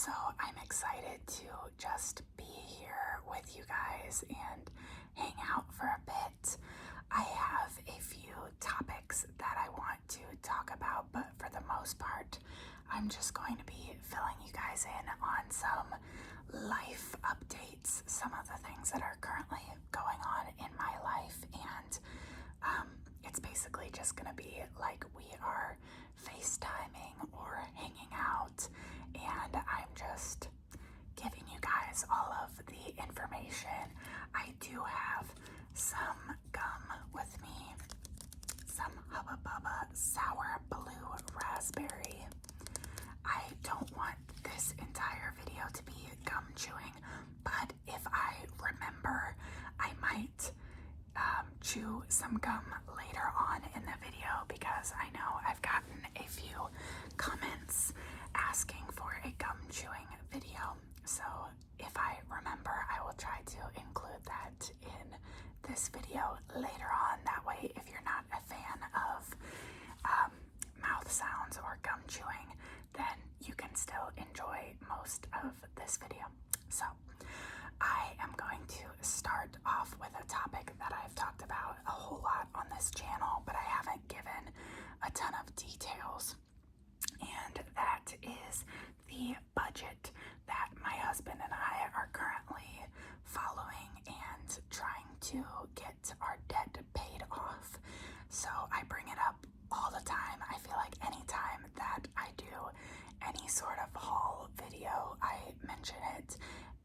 So I'm excited to just be here with you guys and hang out for a bit. I have a few topics that I want to talk about, but for the most part, I'm just going to be filling you guys in on some life updates, some of the things that are currently going on in my life, and it's basically just going to be like we are FaceTiming or hanging out, and I'm just giving you guys all of the information. I do have some gum with me, some Hubba Bubba Sour Blue Raspberry. I don't want this entire video to be gum chewing, but if I remember, I might chew some gum later on in the video, because I know I've gotten a few comments asking for a gum chewing video. So if I remember, I will try to include that in this video later on. That way, if you're not a fan of mouth sounds or gum chewing, then you can still enjoy most of this video. So I am going to start off with a topic that I've talked about a whole lot on this channel, but I haven't given a ton of details, and that is the budget that my husband and I are currently following and trying to get our debt paid off. So I bring it up all the time. I feel like anytime that I do any sort of haul video, I mention it,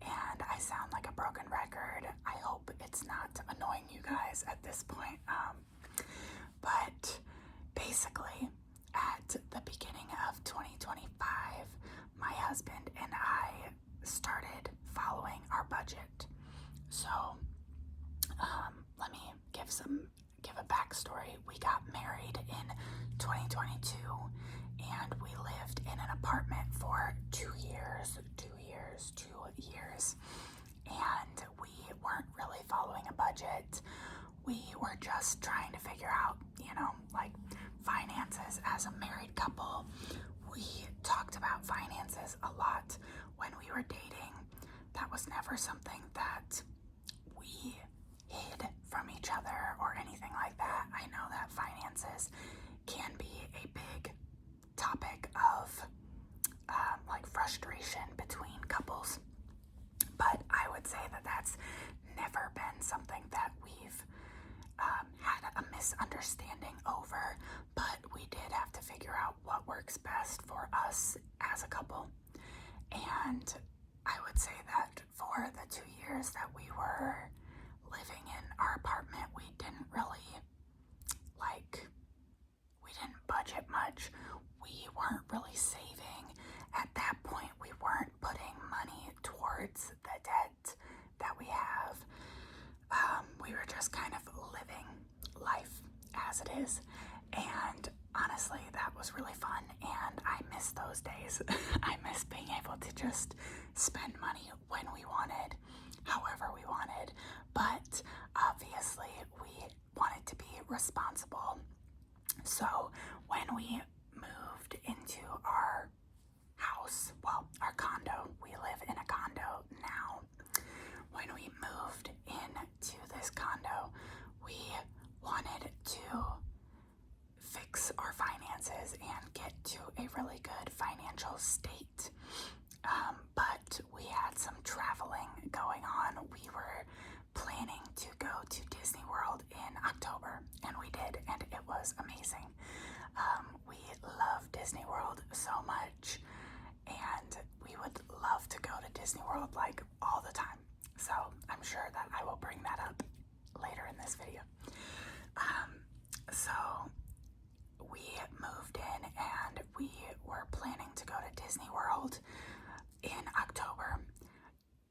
and I sound like a broken record. I hope it's not annoying you guys at this point. But basically, at the beginning of 2025, my husband and I started following our budget. So let me give a backstory. We got married in 2022, and we lived in an apartment for 2 years, and we weren't really following a budget. We were just trying to figure out, like finances as a married couple. We talked about finances a lot when we were dating. That was never something that we hid from each other or anything like that. I know that finances can be a big topic of like frustration between couples, but I would say that that's never been something that we've had a misunderstanding over, but we did have to figure out what works best for us as a couple. And I would say that for the 2 years that we were living in our apartment, we didn't budget much. We weren't really saving. At that point, we weren't putting money towards the debt that we have. We were just kind of living life as it is, and honestly, that was really fun, and I miss those days. I miss being able to just spend money when we wanted, however we wanted, but obviously we wanted to be responsible. So when we moved into our house, well, our condo, we live in a condo now. When we moved into this condo, we wanted to fix our finances and get to a really good financial state. But we had some traveling going on. We were planning to go to Disney World in October, and we did, and it was amazing. We love Disney World so much, and we would love to go to Disney World like all the time. So I'm sure that I will bring that up later in this video. So we moved in, and we were planning to go to Disney World in October.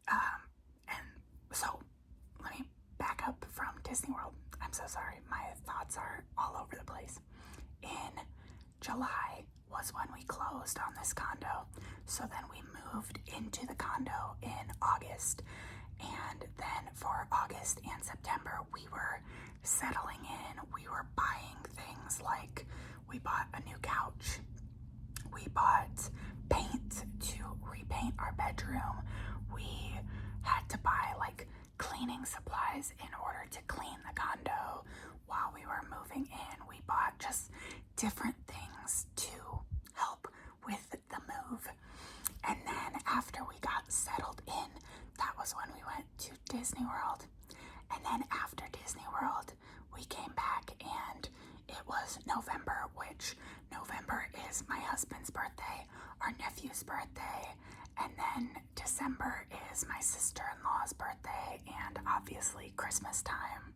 And so let me back up from Disney World. I'm so sorry. My thoughts are all over the place. In July was when we closed on this condo. So then we moved into the condo in August. And then for August and September, we were settling in. We were buying things like we bought a new couch. We bought paint to repaint our bedroom. We had to buy like cleaning supplies in order to clean the condo while we were moving in. We bought just different things to help with the move. And then after we got settled in, that was when we went to Disney World. And then after Disney World, we came back and it was November, which November is my husband's birthday, our nephew's birthday, and then December is my sister-in-law's birthday, and obviously Christmas time.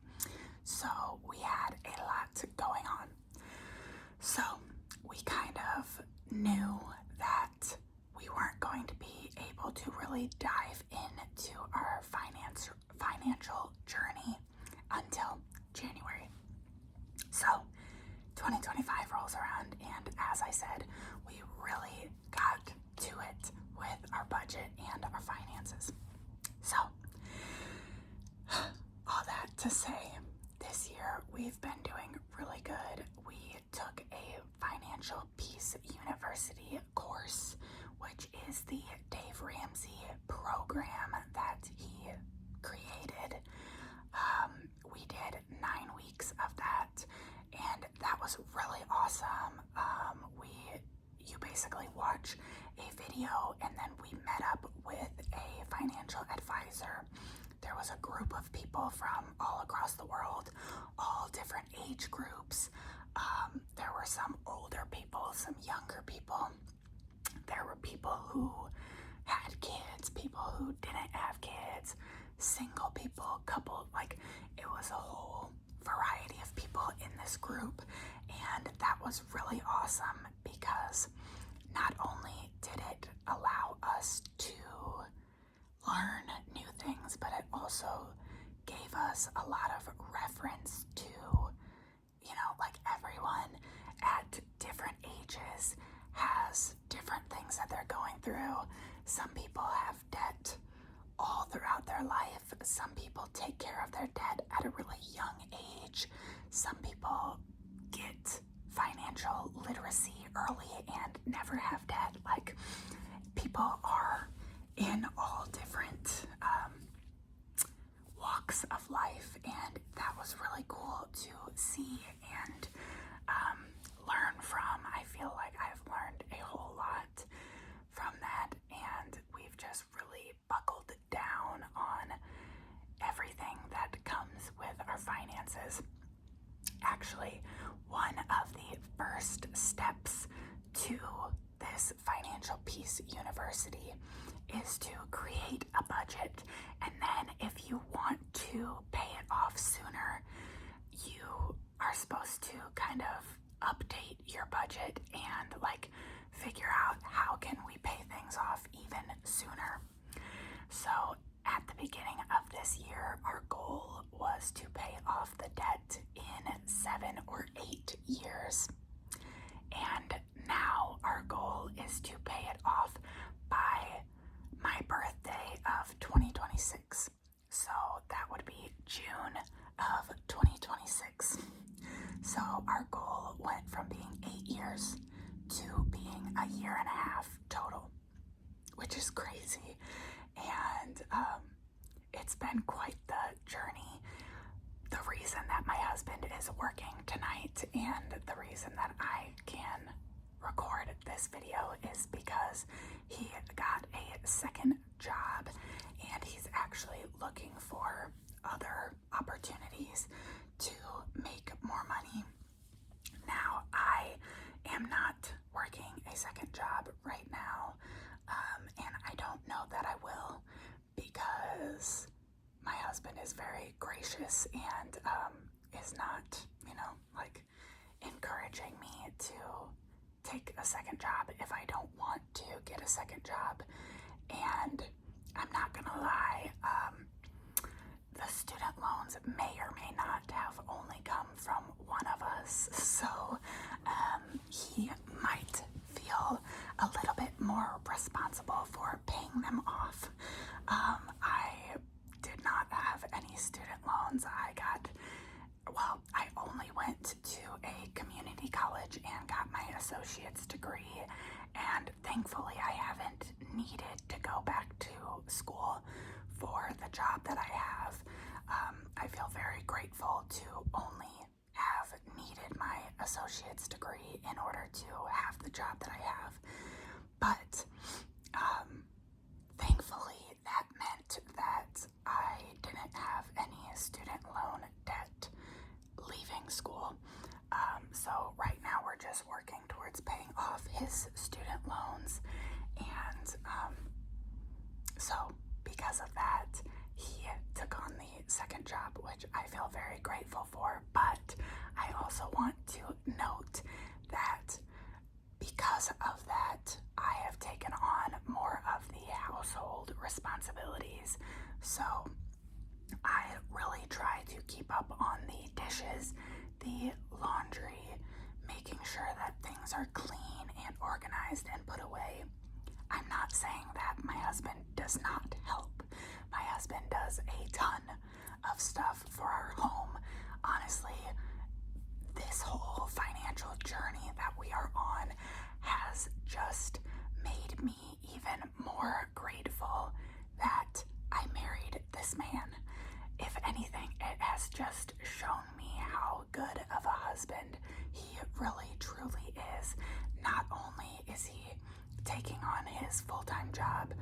So we had a lot going on. So we kind of knew that we weren't going to be able to really dive into our financial journey until January. So 2025 rolls around, and as I said, we really got to it with our budget and our finances. So all that to say, this year we've been doing really good. We took a Financial Peace University course, which is the Dave Ramsey program that he created. We did 9 weeks of that, and that was really awesome. You basically watch a video, and then we met up with a financial advisor. There was a group of people from all across the world, all different age groups. There were some older people, some younger people. There were people who had kids, people who didn't have kids, single people, couple, like it was a whole variety of people in this group. And that was really awesome because not only did it allow us to learn new things, but it also gave us a lot of reference to, like everyone at different ages has different things that they're going through. Some people have debt all throughout their life. Some people take care of their debt at a really young age. Some people get financial literacy early and never have debt. Like, people are in all different walks of life, and that was really cool to see and learn from. I feel like I've learned a whole lot from that, and we've just really buckled down on everything that comes with our finances. Actually, one of the first steps to this Financial Peace University is to create a budget, and then if you want to pay it off sooner, you are supposed to kind of update your budget and like figure out how can we pay things off even sooner. So at the beginning of this year, our goal was to pay off the debt in 7 or 8 years. And now our goal is to pay it off by my birthday of 2026. So that would be June of 2026. So our goal went from being 8 years to being a year and a half total, which is crazy. And it's been quite the journey. The reason that my husband is working tonight and the reason that I can record this video is because he got a second job and he's actually looking for other opportunities to make more money. Now, I am not working a second job right now, and I don't know that I will, because my husband is very gracious and is not, like encouraging me to take a second job if I don't want to get a second job. And I'm not gonna lie, the student loans may or may not have only come from one of us, so he might feel a little bit more responsible for paying them off. I did not have any student loans. I only went to a community college and got my associate's degree, And thankfully, I haven't needed to go back to school for the job that I have. I feel very grateful to only have needed my associate's degree in order to have the job that I have. But thankfully, that meant that I didn't have any student loan debt leaving school. So right now we're just working towards paying off his student loans. And so because of that, he took on the second job, which I feel very grateful for. But I also want to note that because of that, I have taken on more of the household responsibilities. So I really try to keep up on the dishes, the laundry, making sure that things are clean and organized and put away. I'm not saying that my husband does not help. My husband does a ton of stuff for our home. Honestly, this whole financial journey that we are on has just made me even more grateful that I married this man. If anything, it has just shown me how good of a husband he really truly is. Not only is he taking on his full-time job,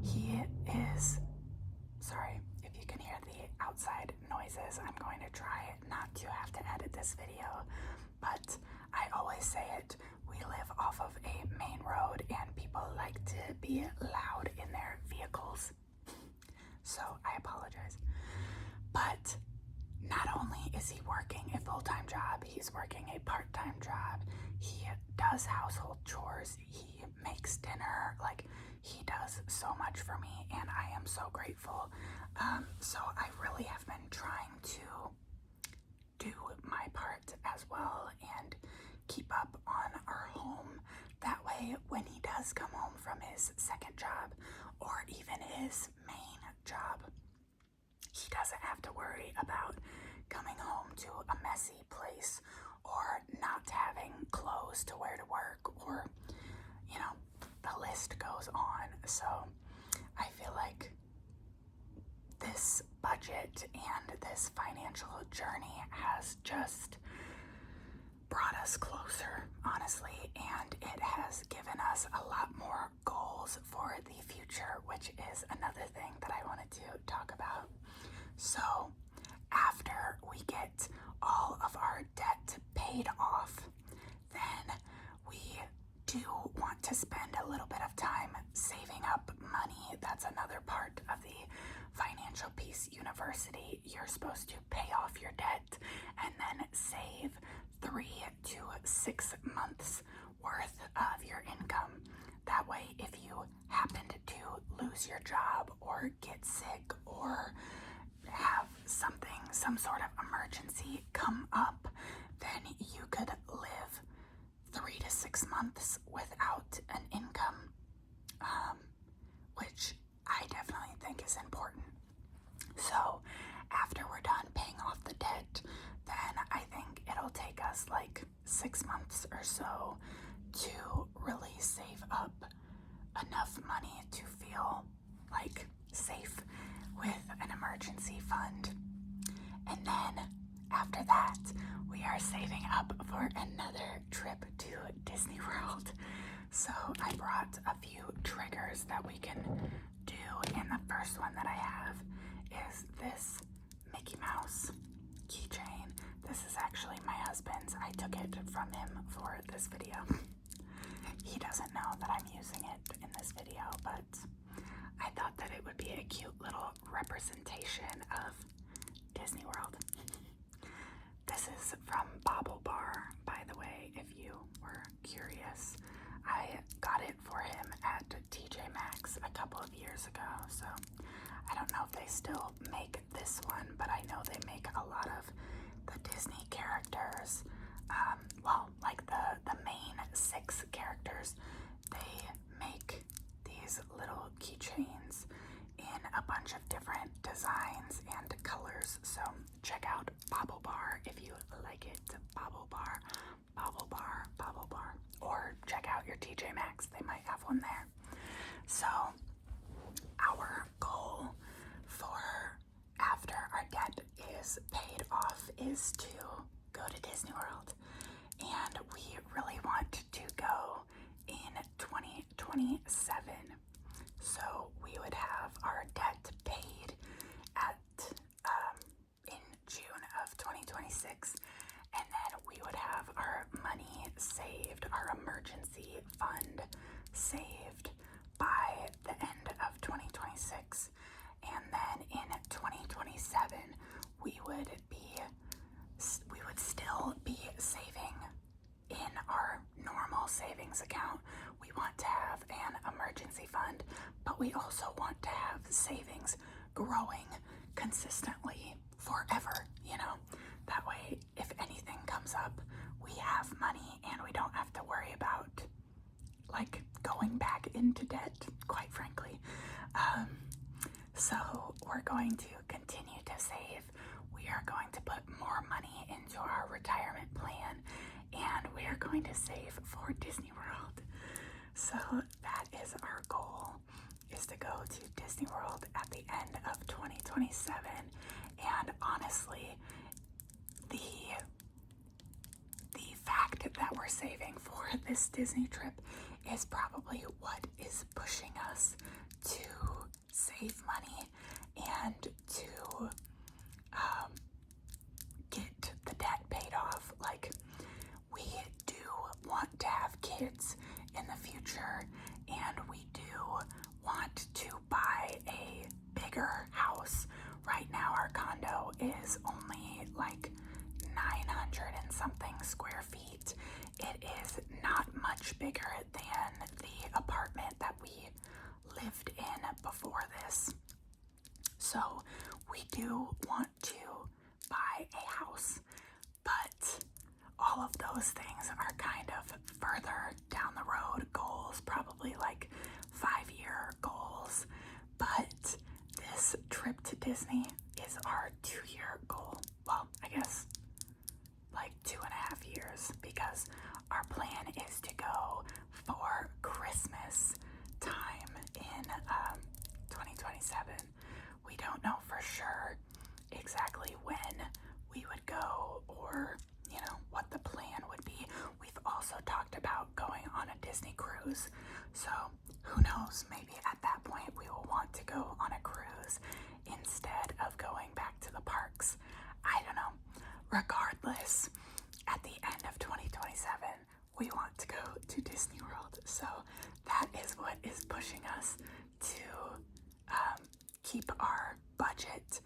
he is, sorry if you can hear the outside noises, I'm going to try not to have to edit this video, but I always say it, we live off of a main road and people like to be loud in their vehicles, so I apologize. But not only is he working a full-time job, he's working a part-time job. He does household chores. He makes dinner. Like, he does so much for me, and I am so grateful. So I really have been trying to do my part as well and keep up on our home. That way, when he does come home from his second job or even his main job, he doesn't have to worry about coming home to a messy place or not having clothes to wear to work, or, you know, the list goes on. So I feel like this budget and this financial journey has just brought us closer, honestly, and it has given us a lot more goals for the future, which is another thing that I wanted to talk about. So after we get all of our debt paid off, then we do want to spend a little bit of time saving up money. That's another part of the Financial Peace University. You're supposed to pay off your debt and then save 3 to 6 months worth of your income. That way, if you happened to lose your job or get sick or have some sort of emergency come up, then you could live 3 to 6 months without an income, which I definitely think is important. So after we're done paying off the debt, then I think it'll take us like 6 months or so to really save up enough money to feel like safe with an emergency fund. And then after that, we are saving up for another trip to Disney World. So I brought a few triggers that we can do, and the first one that I have is this Mickey Mouse keychain. This is actually my husband's. I took it from him for this video. He doesn't know that I'm using it in this video, but I thought that it would be a cute little representation of Disney World. This is from Bobble Bar, by the way, if you were curious. I got it for him at TJ Maxx a couple of years ago, so I don't know if they still make this one, but I know they make a lot of the Disney characters. Well, like the main 6 characters, they make these little keychains in a bunch of different designs and colors. So check out Bobble Bar if you like it. Bobble Bar, Bobble Bar, Bobble Bar. or check out your TJ Maxx. They might have one there. So our goal for after our debt is paid off is to go to Disney World. And we really want to go in 2027. So we would have our debt paid at in June of 2026, and then we would have our money saved, our emergency fund saved by the end of 2026. And then in 2027 we would still be saving in our normal savings account. We want to have an emergency fund, but we also want to have savings growing consistently forever, you know. That way, if anything comes up, we have money and we don't have to worry about like going back into debt, quite frankly. So we're going to continue to save. We are going to put more money into our retirement plan, and we are going to save for Disney World. So that is our goal, is to go to Disney World at the end of 2027. And honestly, the fact that we're saving for this Disney trip is probably what is pushing us to save money and to get the debt paid off. Like, we do want to have kids in the future, and we do want to buy a bigger house. Right now our condo is only like 900 and something square feet. It is not much bigger than the apartment that we lived in before this. So we do want to buy a house, but all of those things are kind of further down the road goals, probably like 5-year goals. But this trip to Disney is our 2-year goal. Well, I guess like 2.5 years, because our plan is to go for Christmas time in 2027. We don't know for sure exactly when we would go, or you know, what the plan would be. We've also talked about going on a Disney cruise, so who knows, maybe at that point we will want to go on a cruise instead of going back to the parks. I don't know. Regardless, at the end of 2027 we want to go to Disney World. So that is what is pushing us to keep our budget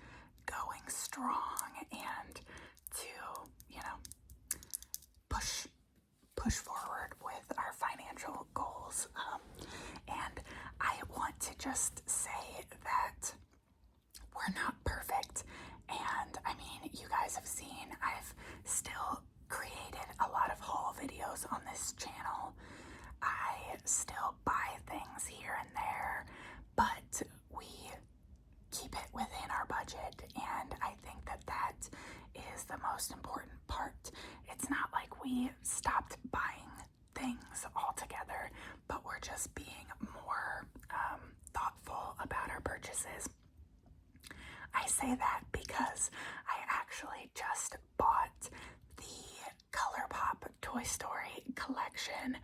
going strong and to, you know, push forward with our financial goals. And I want to just say that we're not perfect. And I mean, you guys have seen, I've still created a lot of haul videos on this channel. I still buy things here and there, but we keep it within our budget, and I think that that is the most important part. It's not like we stopped buying things altogether, but we're just being more thoughtful about our purchases. I say that because I actually just bought the ColourPop Toy Story collection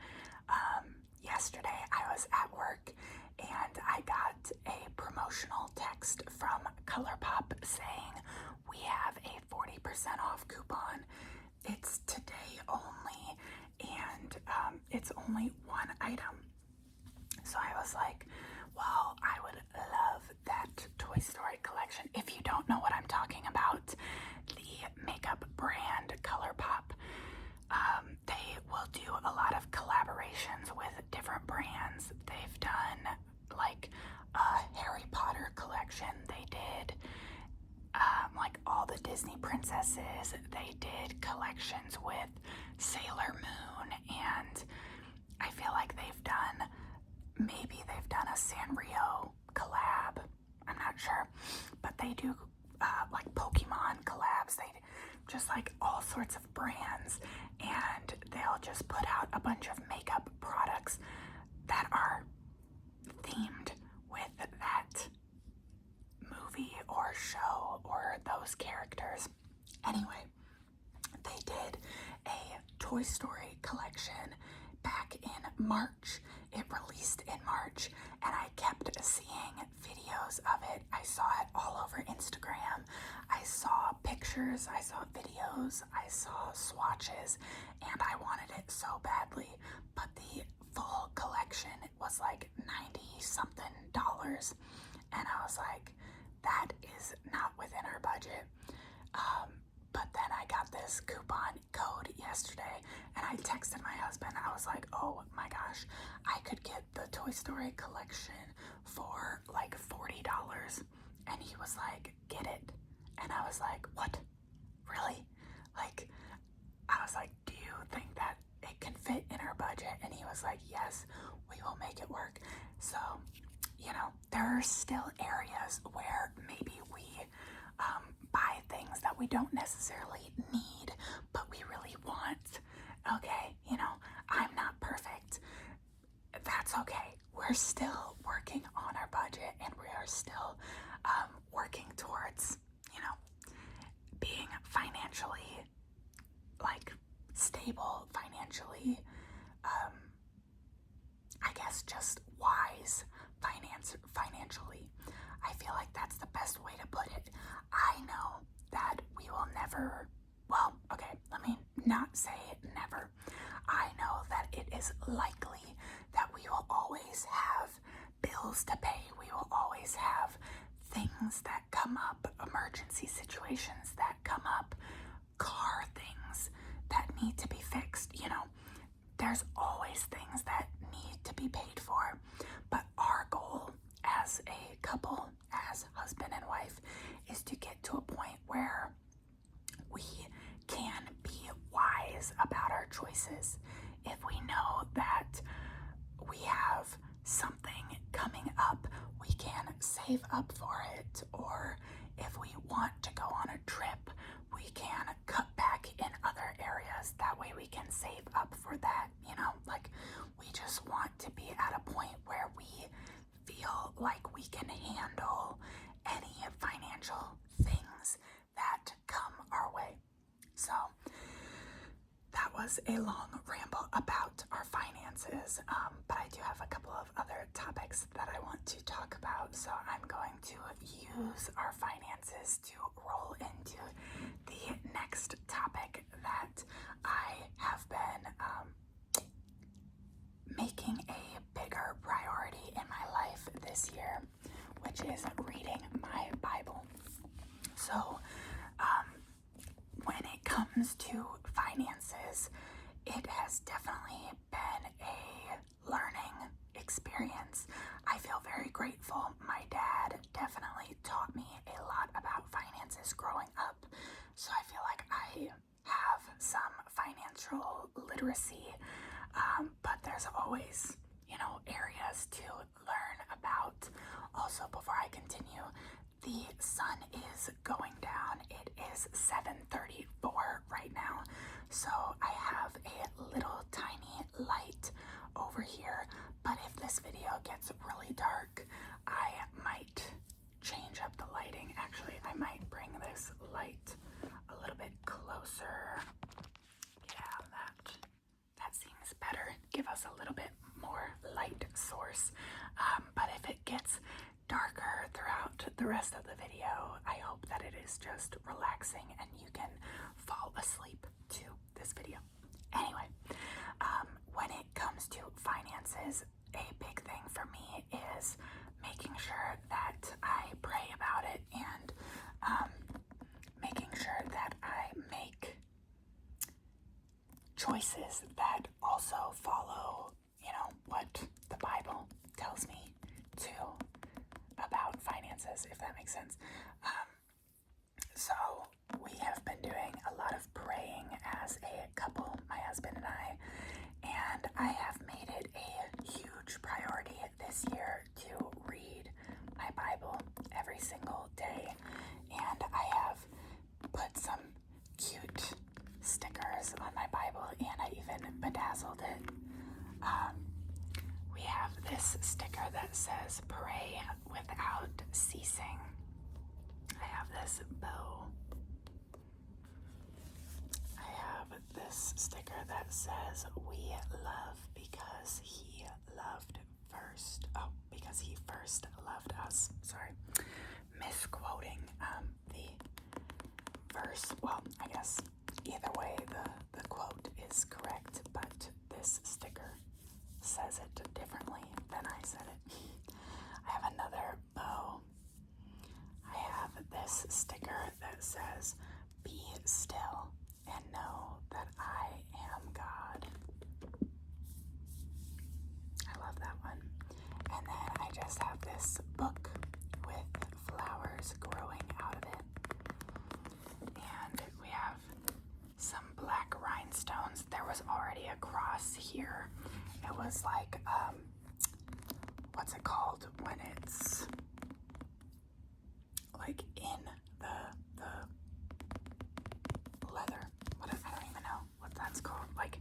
yesterday. I was at work and I got a promotional text from ColourPop saying we have a 40% off coupon. It's today only, and it's only one item. So I was like, well, I would love that Toy Story collection. If you don't know what I'm talking about, the makeup brand ColourPop, they will do a lot of collaborations with different brands. They've done like a Harry Potter collection. They did like all the Disney princesses. They did collections with Sailor Moon, and I feel like they've done a Sanrio collab. I'm not sure, but they do like Pokemon collabs. They just like all sorts of brands, and they'll just put out a bunch of makeup products that are themed with that movie or show or those characters. Anyway, they did a Toy Story collection back in March. It released in March, and I kept seeing videos of it. I saw it all over Instagram. I saw pictures, I saw videos, I saw swatches, and I wanted it so badly. But the full collection was like $90 something, and I was like, that is not within our budget. But then I got this coupon code yesterday, and I texted my husband. I was like, oh my gosh, I could get the Toy Story collection for like $40. And he was like, get it. And I was like, what? Really? Like, I was like, do you think that it can fit in our budget? And he was like, yes, we will make it work. So, you know, there are still areas where maybe we buy things that we don't necessarily need, but we really want. Okay, you know, I'm not perfect. That's okay. We're still working on our budget, and we are still working towards, you know, being financially, like, stable, financially, I guess just wise financially. I feel like that's the best way to put it. I know that we will never, well, okay, let me not say never. I know that it is likely that we will always have bills to pay. We will always have things that come up, emergency situations that come up, car things that need to be fixed. You know, there's always things that need to be paid for. But our goal as a couple, as husband and wife, is to get to a point where we can be wise about our choices. If we know that we have something coming up, we can save up for it. Or if we want to go on a trip, we can cut back in other areas. That way we can save up for that. You know, like, we just want to be at a point where we feel like we can handle any financial things that come our way. So that was a long ramble about our finances, but I do have a couple of other topics that I want to talk about. So I'm going to use our finances to roll into the next topic that I have been making a bigger priority in my life this year, which is reading my Bible. So when it comes to finances, it has definitely been a learning experience. I feel very grateful. My dad definitely taught me a lot about finances growing up, so I feel like I have some financial literacy, but there's always, you know, areas to learn about. Also, before I continue, the sun is going down. It is 7:34 right now, so I have a little tiny light over here, but if this video gets really dark, I might change up the lighting. Actually, I might bring this light a little bit closer. Yeah, that seems better. Give us a little bit more light source. But if it gets darker throughout the rest of the video, I hope that it is just relaxing and you can fall asleep to this video. Anyway, when it comes to finances, a big thing for me is making sure that I pray about it and making sure that I make choices that also follow, you know, what the Bible tells me to about finances, if that makes sense. So we have been doing a lot of praying as a couple, my husband and I have made it a huge priority this year to read my Bible every single day, and I have put some cute stickers on my Bible, and I even verse. Well, I guess either way the quote is correct, but this sticker says it differently than I said it. I have another bow. I have this sticker that says, "Be still and know that I am God." I love that one. And then I just have this book with flowers growing out of it. And we have some black rhinestones. There was already a cross here. It was like, what's it called when it's like in the leather? I don't even know what that's called. Like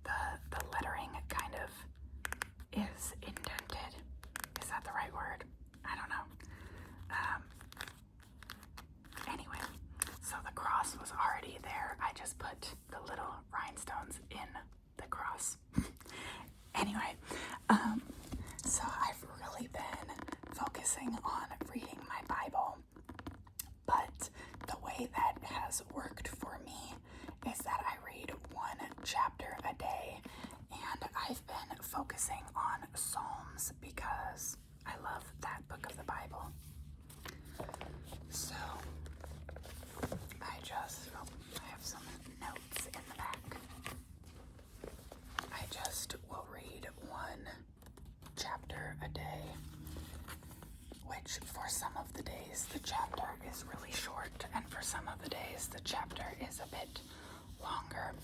the lettering kind of is indented. Is that the right word? I don't know. Anyway, so the cross was already there. I just put the little rhinestones in the cross. Anyway, so I've really been focusing on reading my Bible, but the way that has worked for me is that I read one chapter a day, and I've been focusing on Psalms because I love that book of the Bible. So I have some notes in the back. I just will read one chapter a day, which for some of the days the chapter is really short, and for some of the days the chapter is a bit longer.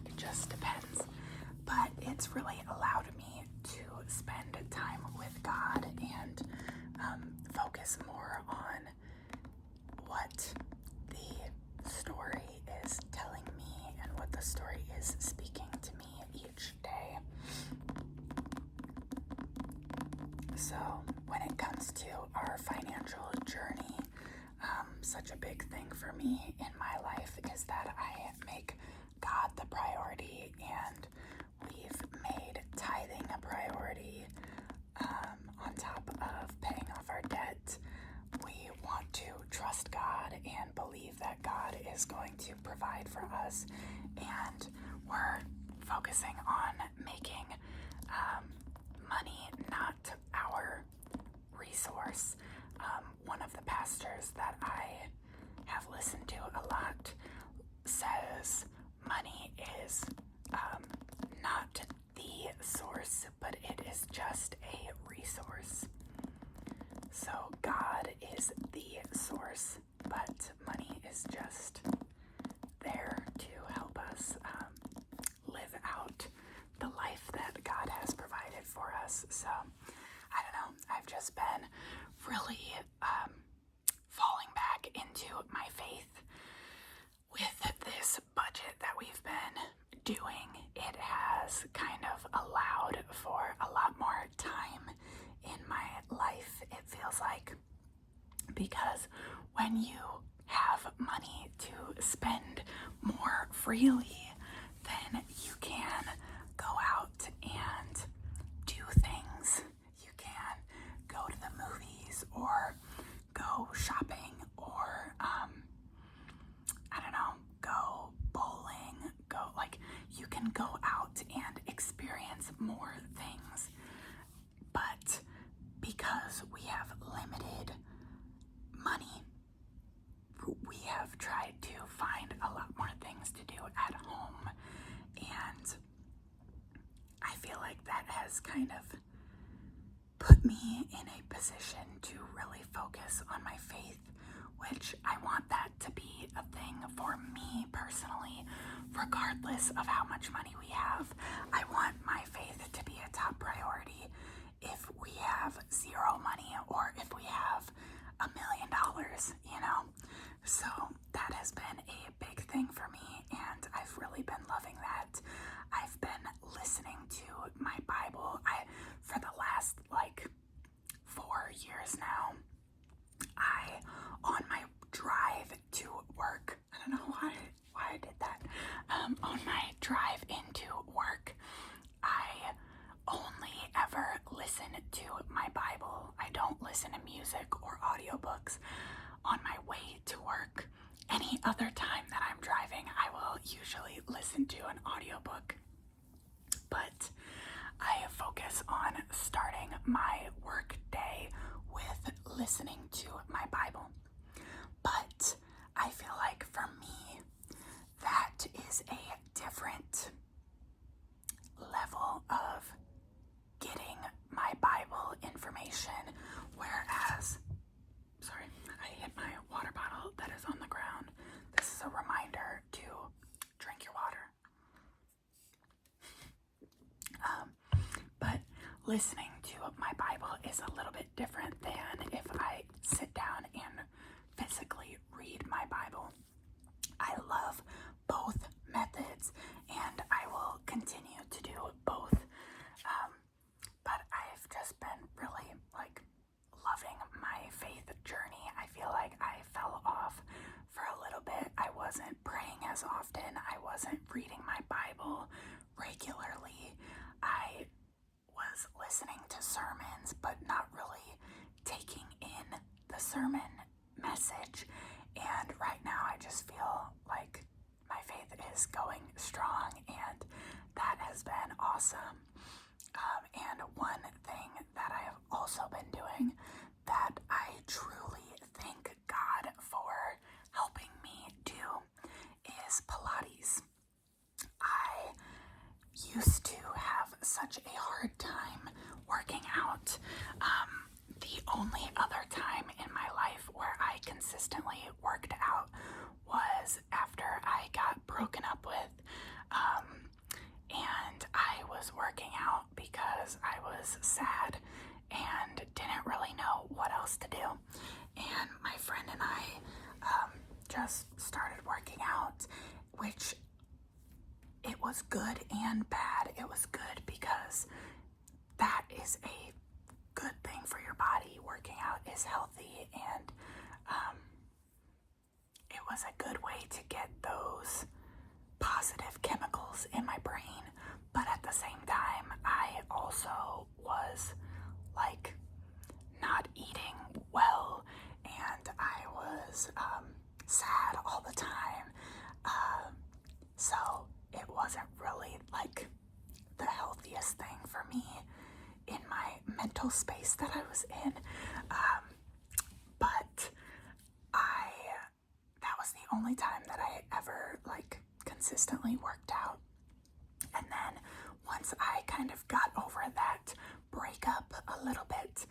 It just depends. But it's really allowed me to spend time with God and focus more on what the story is telling me and what the story is speaking to me each day. So when it comes to our financial journey, such a big thing for me in my life is that I make God the priority, and we've made tithing a priority. On top of paying off our debt, we want to trust God and believe that God is going to provide for us, and we're focusing on making money not our resource. One of the pastors that I have listened to a lot says money is not the source, but it is just a resource. So God is the source, but money is just there to help us live out the life that God has provided for us. So I don't know, I've just been really falling back into my faith with this budget that we've been doing. It has kind of allowed for a lot more time in my life, it feels like, because when you have money to spend more freely, then you can go out and do things. You can go to the movies or go shopping or I don't know, go bowling, you can go out and experience more things. But because we have limited money, we have tried to find a lot more things to do at home, and I feel like that has kind of put me in a position to really focus on my faith, which I want that to be a thing for me personally, regardless of how much money we have. I want my faith to be a top priority if we have zero money or if we have $1 million, you know? So that has been a big thing for me, and I've really been loving that. I've been listening to my Bible. For the last 4 years now, on my drive to work, I don't know why I did that. On my drive into work, I only ever listen to my Bible. I don't listen to music or audiobooks on my way to work. Any other time that I'm driving, I will usually listen to an audiobook, but I focus on starting my work day with listening to my Bible. But I feel like for me, that is a different level of getting my Bible information, whereas, sorry, I hit my water bottle that is on the ground. This is a reminder to drink your water. But listening to my Bible is a little bit different than if I sit down and physically read my Bible. I love both methods, and I will continue to do both. But I've just been really loving my faith journey. I feel like I fell off for a little bit. I wasn't praying as often. I wasn't reading my Bible regularly. I was listening to sermons, but not really taking in the sermon message. And right now I just feel like my faith is going strong, and that has been awesome. And one thing that I have also been doing that I truly thank God for helping me do is Pilates. I used to have such a hard time working out. The only other time in my life where I consistently worked out was after I got broken up with, and I was working out because I was sad and didn't really know what else to do. And my friend and I just started working out, which it was good and bad. It was good because that is a good thing for your body. Working out is healthy, and it was a good way to get those positive chemicals in my brain. But at the same time, I also was not eating well, and I was sad all the time. So it wasn't really the healthiest thing for me in my mental space that I was in. But that was the only time that I ever consistently worked out. And then once I kind of got over that breakup a little bit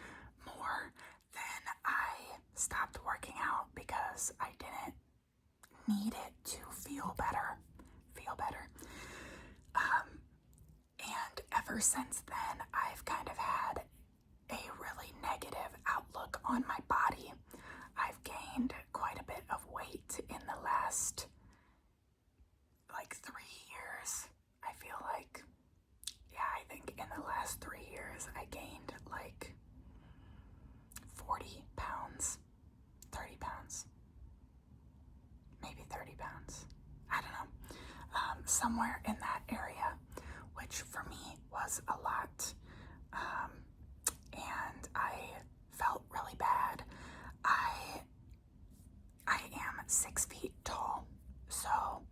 more, then I stopped working out because I didn't need it to feel better. And ever since then, I've kind of had a really negative outlook on my body. I've gained quite a bit of weight in the last 3 years. I feel like, I think in the last 3 years I gained 40 pounds, 30 pounds, maybe 30 pounds. I don't know. Somewhere in that area, which for me was a lot. And I felt really bad. I am 6 feet tall, so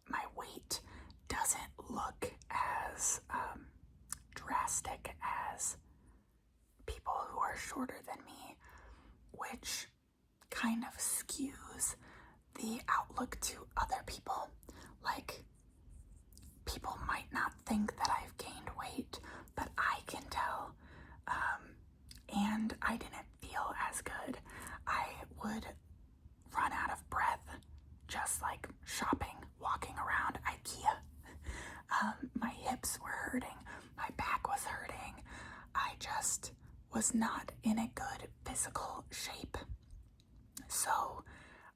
my weight doesn't look as drastic as people who are shorter than me, which kind of skews the outlook to other people. People might not think that I've gained weight, but I can tell. And I didn't feel as good. I would run out of breath just shopping, walking around IKEA. My hips were hurting. My back was hurting. I just was not in a good physical shape. So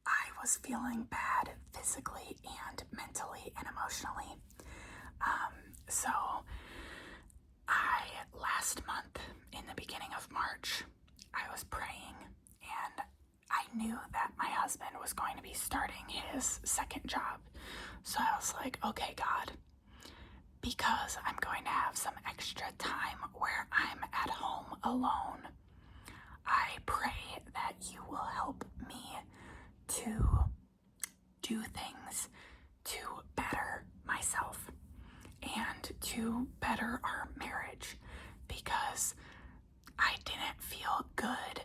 I was feeling bad physically and mentally and emotionally. So last month, in the beginning of March, I was praying, and I knew that my husband was going to be starting his second job. So I was like, okay, God, because I'm going to have some extra time where I'm at home alone, I pray that you will help me to do things to better myself and to better our marriage, because I didn't feel good.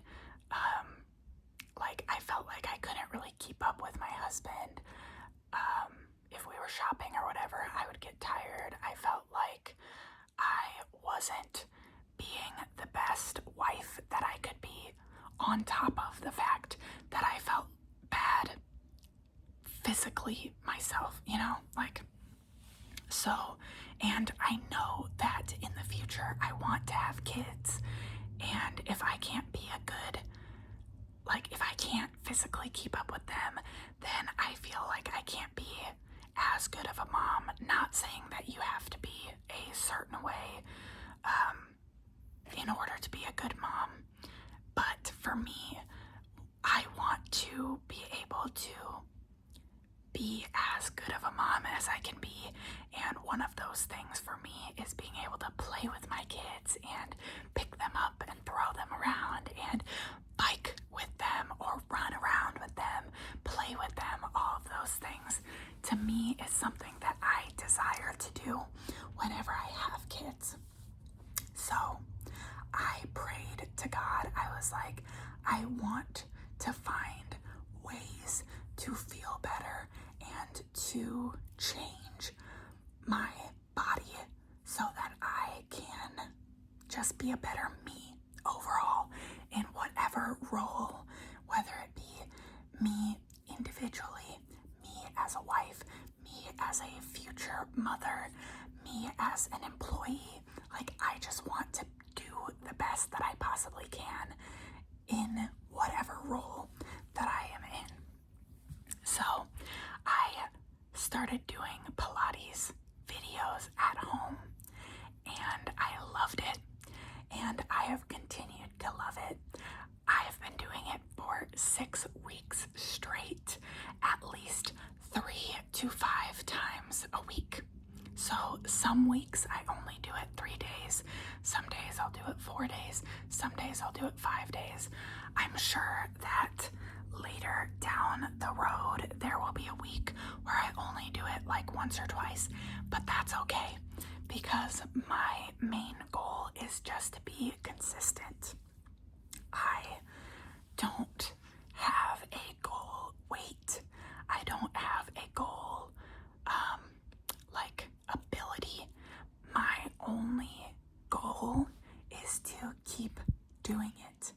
Like I felt like I couldn't really keep up with my husband. If we were shopping or whatever, I would get tired. I felt like I wasn't being the best wife that I could be, on top of the fact that I felt bad physically myself, you know, like, so, and I know that in the future I want to have kids, and if I can't be a good, like, if I can't physically keep up with them, then I feel like I can't be as good of a mom. Not saying that you have to be a certain way in order to be a good mom, but for me, I want to be able to be as good of a mom as I can be, and one of those things for me is being able to play with my kids and pick them up and throw them around and bike with them or run around with them, play with them. All of those things to me is something that I desire to do whenever I have kids. So I prayed to God. I was like, I want to find ways to feel better and to change my body so that I can just be a better me overall in whatever role, whether it be me individually, me as a wife, me as a future mother, me as an employee. Like, I just want to do the best that I possibly can in whatever role that I am in. So I started doing Pilates videos at home, and I loved it, and I have continued to love it. I have been doing it for 6 weeks straight, at least 3 to 5 times a week. So some weeks I only do it 3 days, some days I'll do it 4 days, some days I'll do it 5 days. I'm sure that later down the road there will be a week where I only do it like once or twice, but that's okay, because my main goal is just to be consistent. I don't have a goal weight. I don't have a goal like ability. My only goal is to keep doing it.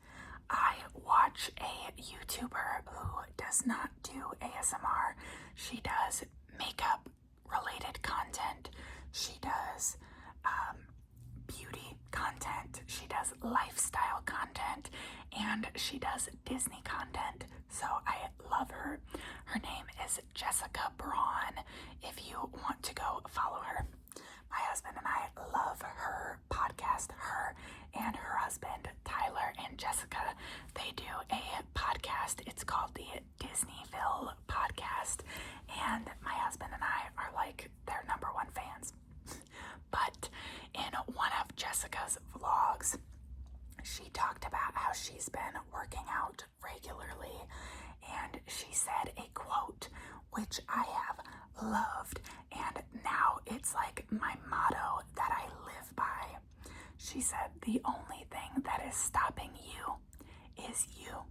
I watch a YouTuber who does not do ASMR. She does makeup related content. She does beauty content. She does lifestyle content, and she does Disney content. So I love her. Her name is Jessica Braun. If you want to go follow her. My husband and I love her podcast. Her and her husband, Tyler and Jessica, they do a podcast. It's called the Disneyville podcast. And my husband and I are like their number one fans. But in one of Jessica's vlogs, she talked about how she's been working out regularly, and she said a quote which I have loved, and now it's like my motto that I live by. She said, "The only thing that is stopping you is you."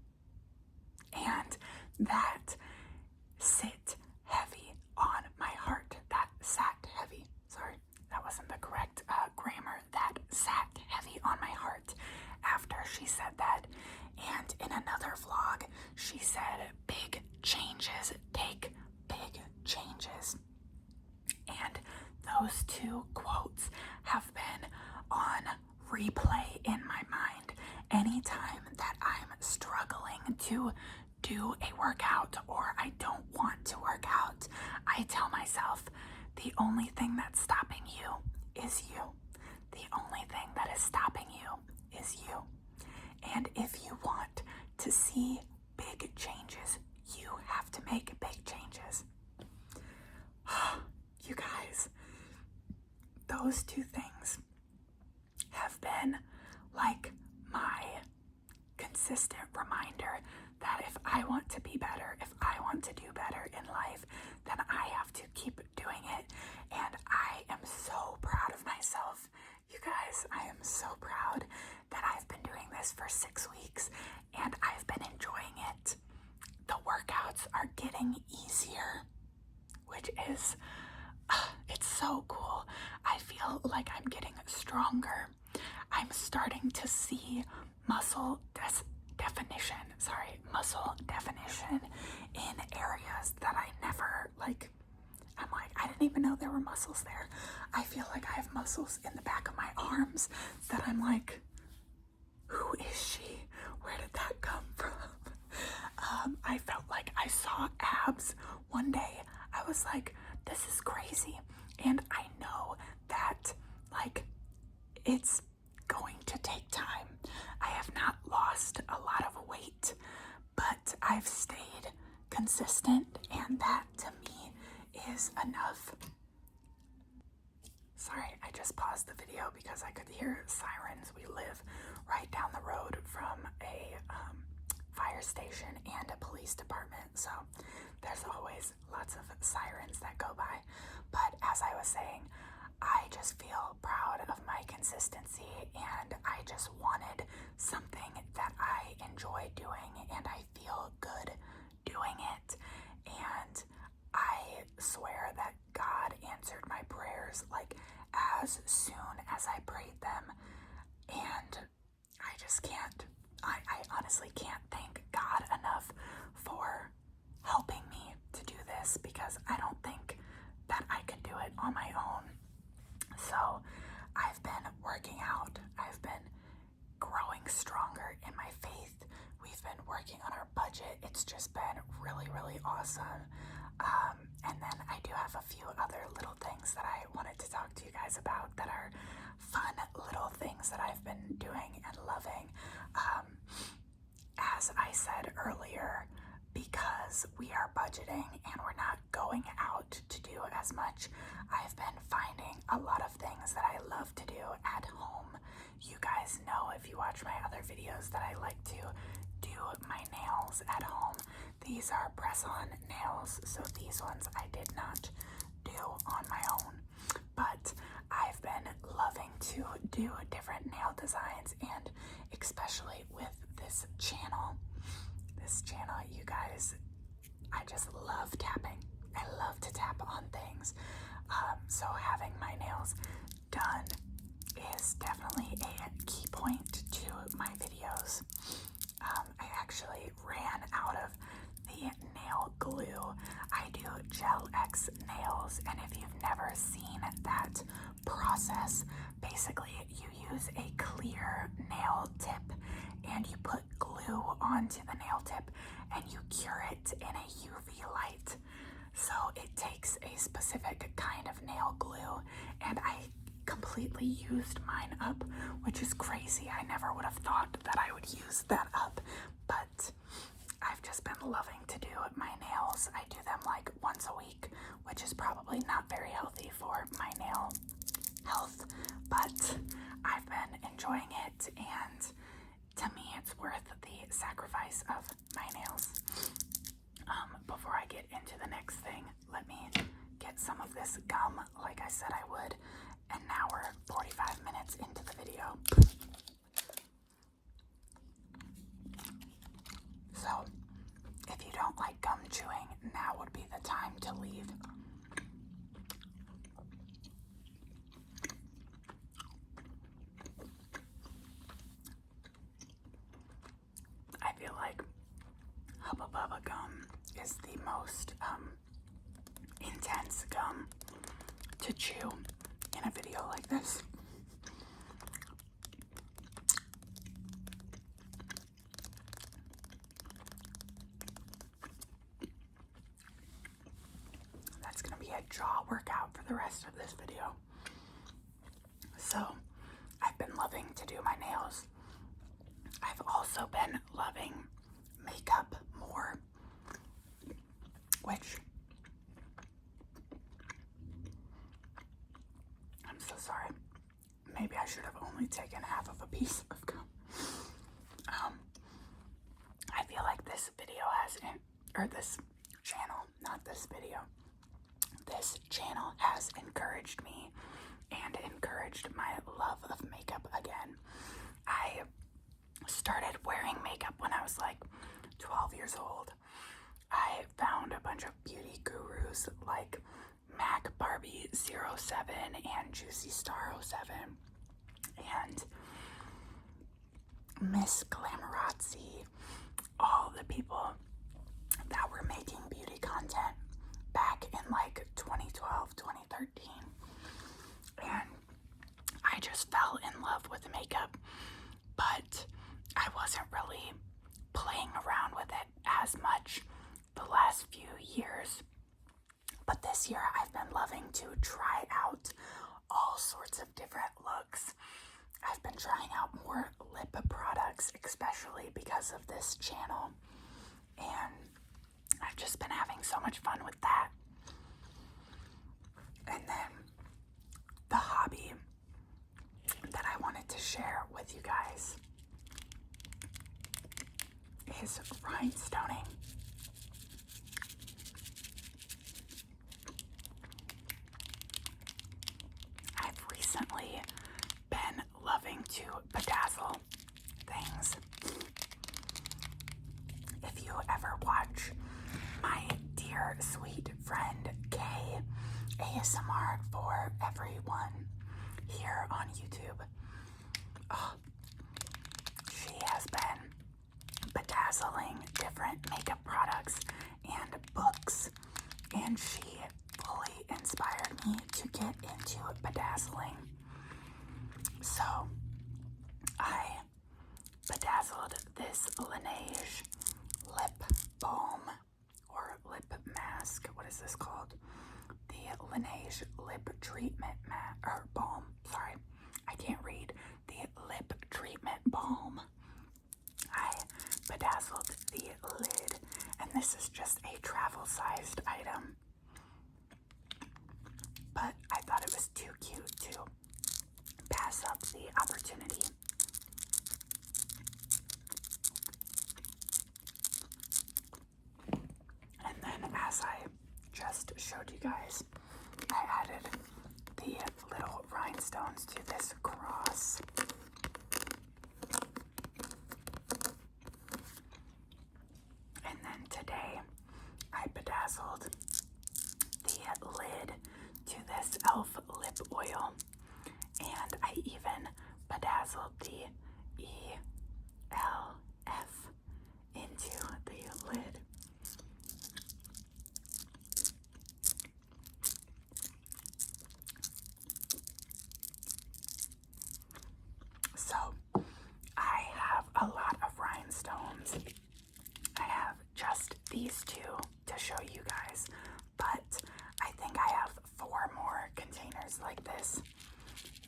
And that sit heavy on my heart. That sat heavy. Sorry, that wasn't the correct grammar. That sat heavy on my heart after she said that. And in another vlog, she said, big changes take big changes. And those two quotes have been on replay in my mind anytime that I'm struggling to do a workout or I don't want to work out. I tell myself, the only thing that's stopping you is you. The only thing that is stopping you is you. And if you want to see big changes, you have to make big changes. You guys, those two things have been like my consistent reminder that if I want to be better, if I want to do better in life, then I have to keep doing it. And I am so proud of myself. You guys, I am so proud that I've been doing this for 6 weeks and I've been enjoying it. The workouts are getting easier, which is, it's so cool. I feel like I'm getting stronger. I'm starting to see muscle definition in areas that I never, I'm like, I didn't even know there were muscles there. I feel like I have muscles in the back of my arms that I'm like, who is she? Where did that come from? I felt like I saw abs one day. I was like, this is crazy. And I know that, it's going to take time. I have not lost a lot of weight, but I've stayed consistent, and that to me is enough. Sorry, I just paused the video because I could hear sirens. We live right down the road from a fire station and a police department, so there's always lots of sirens that go by. But as I was saying, I just feel proud of my consistency, and I just wanted something that I enjoy doing and I feel good doing it. And I swear that God answered my prayers as soon as I prayed them. And I just can't, I honestly can't thank God enough for helping me to do this, because I don't think that I could do it on my own. So I've been working out. I've been growing stronger in my faith. We've been working on our budget. It's just been really, really awesome. And then I do have a few other little things that I wanted to talk to you guys about that are fun little things that I've been doing and loving. As I said earlier, because we are budgeting and we're not going out to do as much, I've been finding a lot of things that I love to do at home. You guys know, if you watch my other videos, that I like to do my nails at home. These are press-on nails, so these ones I did not do on my own. But I've been loving to do different nail designs, and especially with this channel. This channel, you guys, I just love tapping. I love to tap on things. So having my nails done is definitely a key point to my videos. I actually ran out of the nail glue. I do Gel X nails, and if you've never seen that process, basically you use a clear nail tip and you put glue onto the nail tip and you cure it in a UV light. So it takes a specific kind of nail glue, and I completely used mine up, which is crazy. I never would have thought that I would use that up, but I've just been loving to do my nails. I do them once a week, which is probably not very healthy for my nail health, but I've been enjoying it, and to me it's worth the sacrifice of my nails. Before I get into the next thing, let me get some of this gum like I said I would, and now we're 45 minutes into the video. So, if you don't like gum chewing, now would be the time to leave. I feel like Hubba Bubba gum is the most intense gum to chew in a video like this. That's gonna be a jaw workout for the rest of this video. So, I've been loving to do my nails. I've also been loving makeup more, which, I'm so sorry. Maybe I should have only taken half of a piece of gum. this channel, not this video, this channel has encouraged me and encouraged my love of makeup again. I started wearing makeup when I was like 12 years old. I found a bunch of beauty gurus like Mac Barbie 07 and Juicy Star 07 and Miss Glamorazzi, all the people that were making beauty content back in like 2012, 2013. And I just fell in love with makeup, but I wasn't really playing around with it as much the last few years. But this year I've been loving to try out all sorts of different looks. I've been trying out more lip products, especially because of this channel, and I've just been having so much fun with that. And then the hobby that I wanted to share with you guys is rhinestoning. I've recently been loving to bedazzle things. If you ever watch my dear sweet friend Kay, ASMR for Everyone here on YouTube, she has been bedazzling different makeup products and books, and she fully inspired me to get into bedazzling. So I bedazzled this Laneige lip balm or lip mask. What is this called? The Laneige lip treatment balm. Sorry, I can't read. The lip treatment balm. I bedazzled the lid, and this is just a travel-sized item, but I thought it was too cute to pass up the opportunity. And then, as I just showed you guys, I added the little rhinestones to this cross. And then today, I bedazzled the lid to this e.l.f. lip oil, and I even bedazzled the E.L.F. into the lid. So, I have a lot of rhinestones. I have just these two to show you guys, but I think I have 4 more containers like this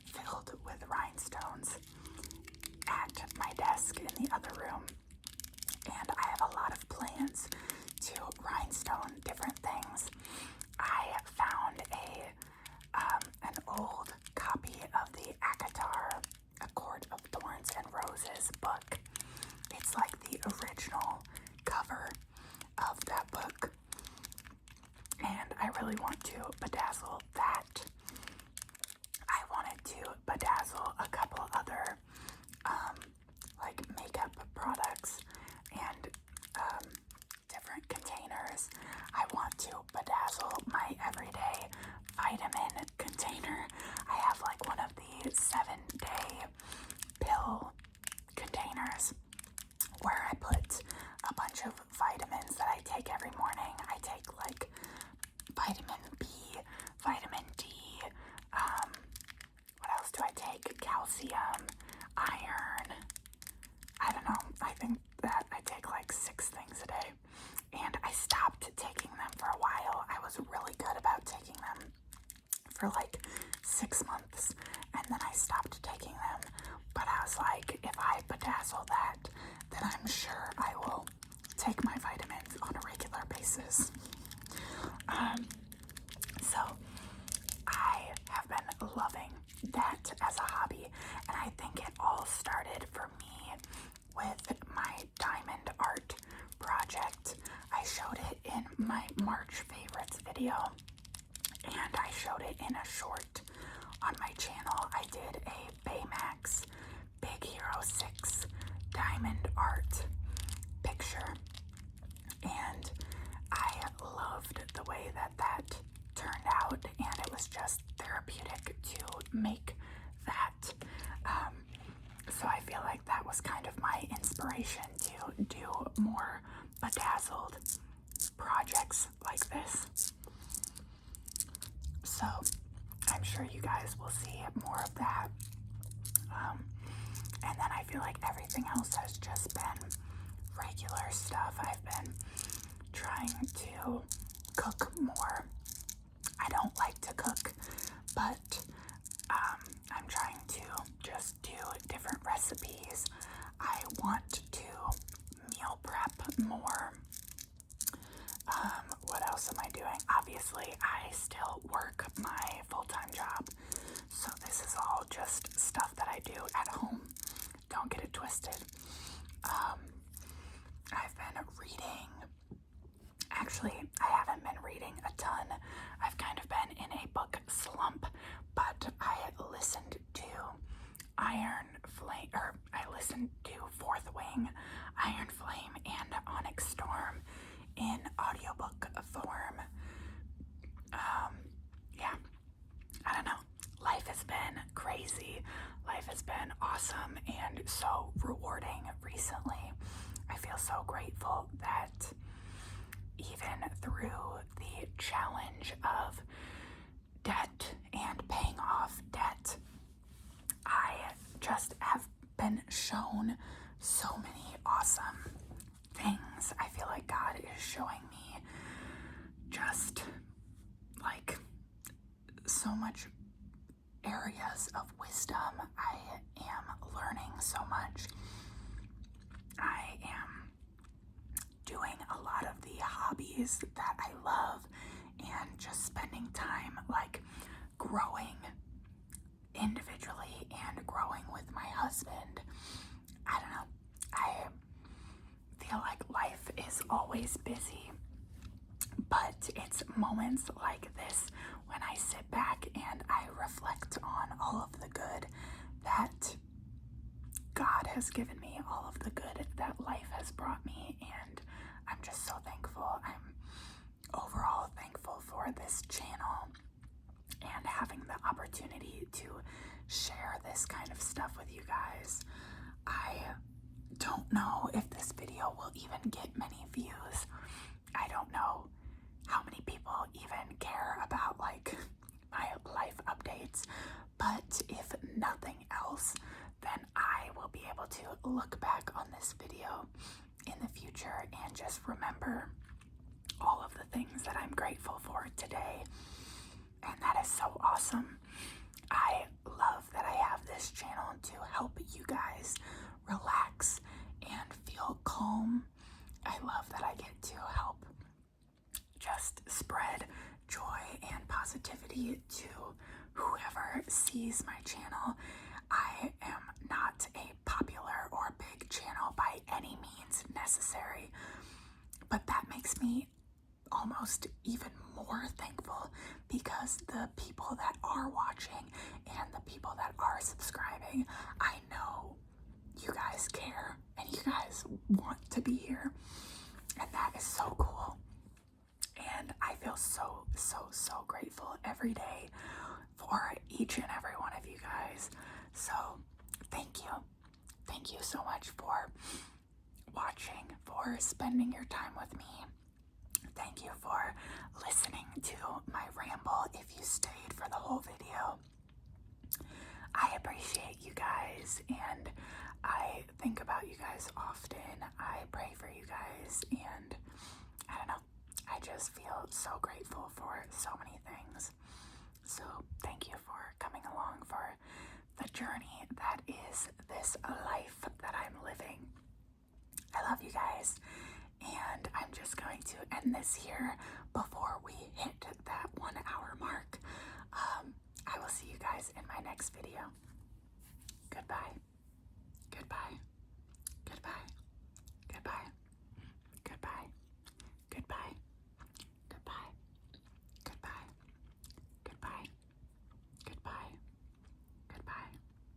filled with rhinestones at my desk in the other room. And I have a lot of plans to rhinestone different things. I found an old copy of the ACOTAR, A Court of Thorns and Roses book. It's like the original cover of that book, and I really want to bedazzle that. I wanted to bedazzle a couple other like makeup products and different containers. I want to bedazzle my everyday vitamin container. I have like one of the 7-day pill containers where I put a bunch of vitamins that I take every morning. I take like vitamin B, my March favorites video, and I showed it in a short on my channel. I did a Baymax Big Hero 6 diamond art picture, and I loved the way that turned out, and it was just therapeutic to make that. So I feel like that was kind of my inspiration to do more bedazzled projects like this. So I'm sure you guys will see more of that. And then I feel like everything else has just been regular stuff. I've been trying to cook more. I don't like to cook, but I'm trying to just do different recipes. I want to meal prep more. What else am I doing? Obviously, I still work my full-time job, so this is all just stuff that I do at home. Don't get it twisted. I've been reading. Actually, I haven't been reading a ton. I've kind of been in a book slump, but I listened to Fourth Wing, Iron Flame, and Onyx Storm in audiobook form. Yeah, I don't know. Life has been crazy. Life has been awesome and so rewarding recently. I feel so grateful that even through the challenge of debt and paying off debt, I just have been shown so many awesome things. I feel like God is showing me just like so much areas of wisdom. I am learning so much. I am doing a lot of the hobbies that I love and just spending time like growing individually and growing with my husband. I don't know. I feel like life is always busy, but it's moments like this when I sit back and I reflect on all of the good that God has given me, all of the good that life has brought me, and I'm just so thankful. I'm overall thankful for this channel and having the opportunity to share this kind of stuff with you guys. I don't know if this video will even get many views. I don't know how many people even care about like my life updates, but if nothing else, then I will be able to look back on this video in the future and just remember all of the things that I'm grateful for today. And that is so awesome. I love that I have this channel to help you guys relax and feel calm. I love that I get to help just spread joy and positivity to whoever sees my channel. I am not a popular or big channel by any means necessary, but that makes me almost even more thankful because the people that are watching and the people that are subscribing, I know you guys care and you guys want to be here, and that is so cool. And I feel so grateful every day for each and every one of you guys. So thank you. Thank you so much for watching, for spending your time with me. Thank you for listening to my ramble if you stayed for the whole video. I appreciate you guys, and I think about you guys often. I pray for you guys, and I don't know. I just feel so grateful for so many things. So thank you for coming along for the journey that is this life that I'm living. I love you guys, and I'm just going to end this here before we hit that 1 hour mark. I will see you guys in my next video. Goodbye. Goodbye.